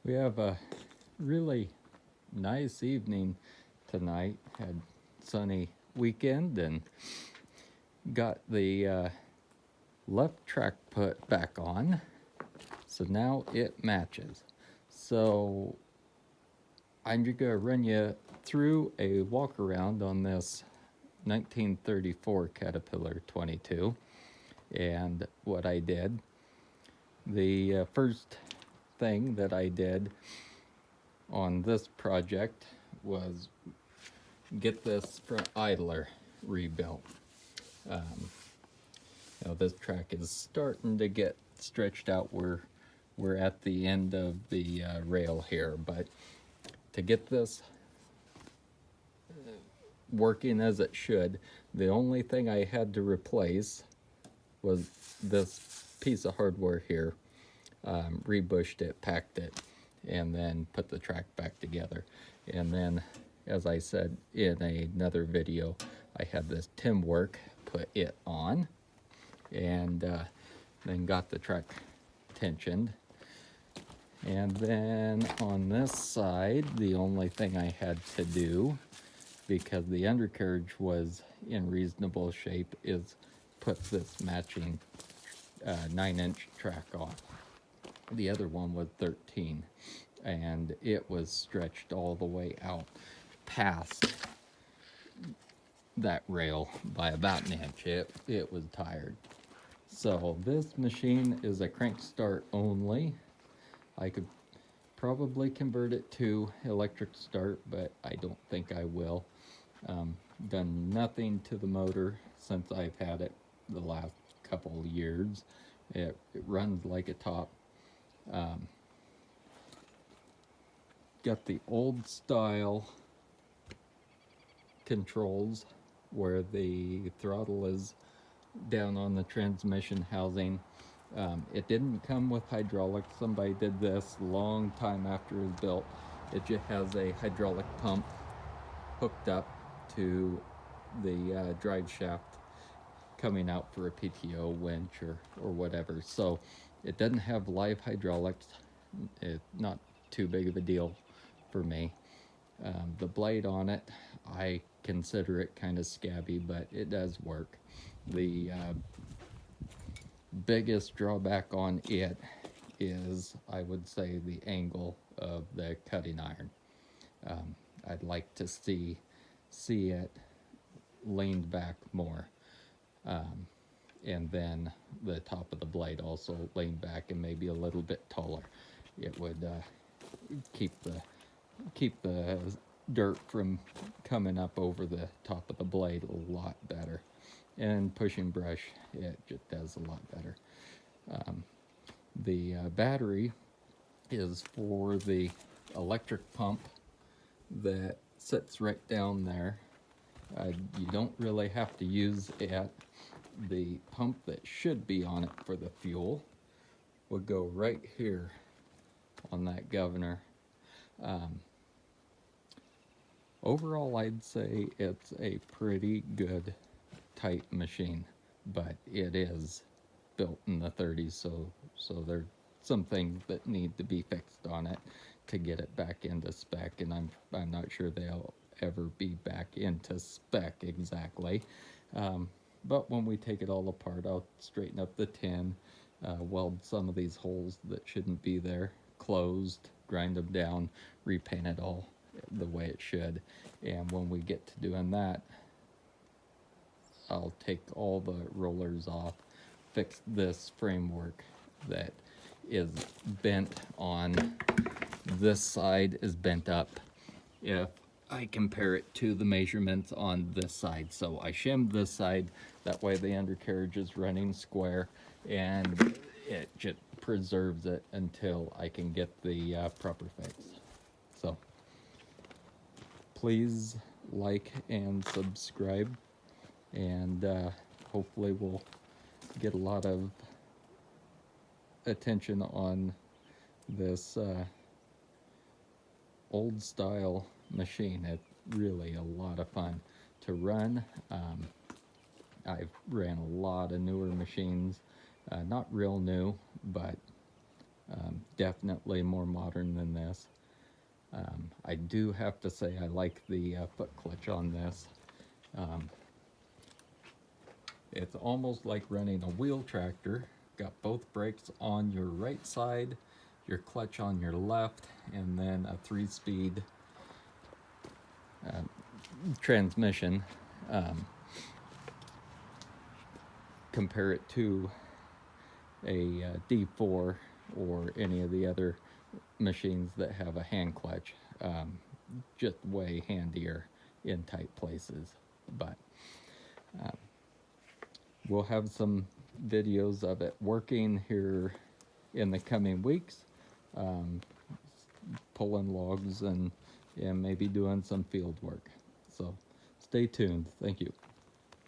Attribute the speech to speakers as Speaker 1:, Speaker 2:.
Speaker 1: We have a really nice evening tonight. Had sunny weekend and got the left track put back on. So now it matches. So I'm going to run you through a walk around on this 1934 Caterpillar 22 and what I did. The first thing that I did on this project was get this front idler rebuilt. Um, this track is starting to get stretched out. We're at the end of the rail here, but to get this working as it should, the only thing I had to replace was this piece of hardware here. Rebushed it, packed it, and then put the track back together. And then, as I said in another video, I had this Tim work, put it on, and then got the track tensioned. And then on this side, the only thing I had to do, because the undercarriage was in reasonable shape, is put this matching 9-inch track on. The other one was 13, and it was stretched all the way out past that rail by about an inch. It was tired. So this machine is a crank start only. I could probably convert it to electric start, but I don't think I will. Done nothing to the motor since I've had it the last couple of years. It runs like a top. Got the old style controls where the throttle is down on the transmission housing. It didn't come with hydraulics. Somebody did this a long time after it was built. It just has a hydraulic pump hooked up to the drive shaft coming out for a PTO winch or whatever. So it doesn't have live hydraulics. It's not too big of a deal for me. The blade on it, I consider it kind of scabby, but it does work. The biggest drawback on it is, I would say, the angle of the cutting iron. I'd like to see it leaned back more. And then the top of the blade also leaned back and maybe a little bit taller. It would keep the dirt from coming up over the top of the blade a lot better. And pushing brush, it just does a lot better. The battery is for the electric pump that sits right down there. You don't really have to use it. The pump that should be on it for the fuel would go right here on that governor. Overall, I'd say it's a pretty good, tight machine, but it is built in the 30s, so there's some things that need to be fixed on it to get it back into spec, and I'm not sure they'll ever be back into spec exactly. But when we take it all apart, I'll straighten up the tin, weld some of these holes that shouldn't be there closed, grind them down, repaint it all the way it should. And when we get to doing that, I'll take all the rollers off, fix this framework that is bent on this side is bent up. If I compare it to the measurements on this side, so I shimmed this side, that way the undercarriage is running square, and it just preserves it until I can get the proper fix. So please like and subscribe, and hopefully we'll get a lot of attention on this old style machine. It's really a lot of fun to run. I've ran a lot of newer machines, not real new, but definitely more modern than this. I do have to say I like the foot clutch on this. It's almost like running a wheel tractor. Got both brakes on your right side, your clutch on your left, and then a 3-speed transmission. Compare it to a D4 or any of the other machines that have a hand clutch. Just way handier in tight places. But we'll have some videos of it working here in the coming weeks, pulling logs and maybe doing some field work. So stay tuned. Thank you.